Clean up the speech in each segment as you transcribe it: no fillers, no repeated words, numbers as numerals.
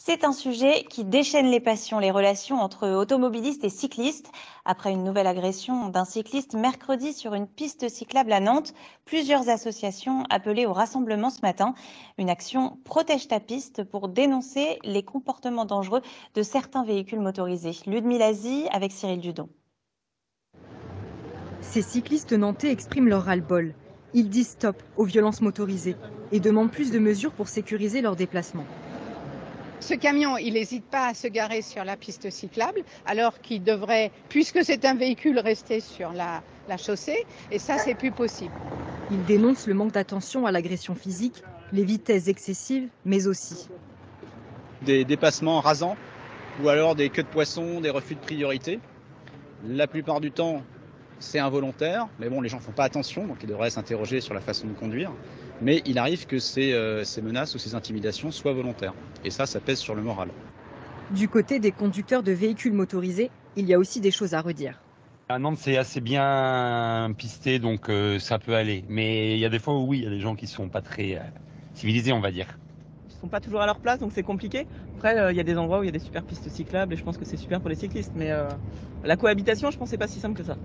C'est un sujet qui déchaîne les passions, les relations entre automobilistes et cyclistes. Après une nouvelle agression d'un cycliste mercredi sur une piste cyclable à Nantes, plusieurs associations appelaient au rassemblement ce matin. Une action Protège ta piste pour dénoncer les comportements dangereux de certains véhicules motorisés. Ludmila Zi avec Cyril Dudon. Ces cyclistes nantais expriment leur ras-le-bol. Ils disent stop aux violences motorisées et demandent plus de mesures pour sécuriser leurs déplacements. Ce camion, il n'hésite pas à se garer sur la piste cyclable, alors qu'il devrait, puisque c'est un véhicule, rester sur la chaussée. Et ça, c'est plus possible. Ils dénoncent le manque d'attention à l'agression physique, les vitesses excessives, mais aussi. Des dépassements rasants ou alors des queues de poisson, des refus de priorité. La plupart du temps, c'est involontaire, mais bon, les gens font pas attention, donc ils devraient s'interroger sur la façon de conduire. Mais il arrive que ces menaces ou ces intimidations soient volontaires. Et ça pèse sur le moral. Du côté des conducteurs de véhicules motorisés, il y a aussi des choses à redire. À Nantes, c'est assez bien pisté, donc ça peut aller. Mais il y a des fois où oui, il y a des gens qui sont pas très civilisés, on va dire. Ils sont pas toujours à leur place, donc c'est compliqué. Après, il y a des endroits où il y a des super pistes cyclables et je pense que c'est super pour les cyclistes. Mais la cohabitation, je pense que c'est pas si simple que ça.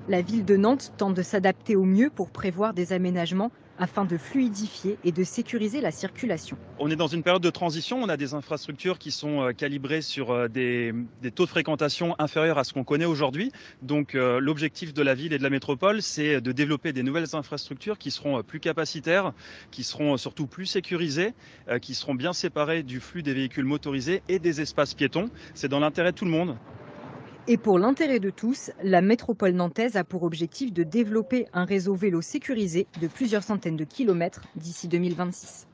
La ville de Nantes tente de s'adapter au mieux pour prévoir des aménagements afin de fluidifier et de sécuriser la circulation. On est dans une période de transition, on a des infrastructures qui sont calibrées sur des taux de fréquentation inférieurs à ce qu'on connaît aujourd'hui. Donc l'objectif de la ville et de la métropole, c'est de développer des nouvelles infrastructures qui seront plus capacitaires, qui seront surtout plus sécurisées, qui seront bien séparées du flux des véhicules motorisés et des espaces piétons. C'est dans l'intérêt de tout le monde. Et pour l'intérêt de tous, la métropole nantaise a pour objectif de développer un réseau vélo sécurisé de plusieurs centaines de kilomètres d'ici 2026.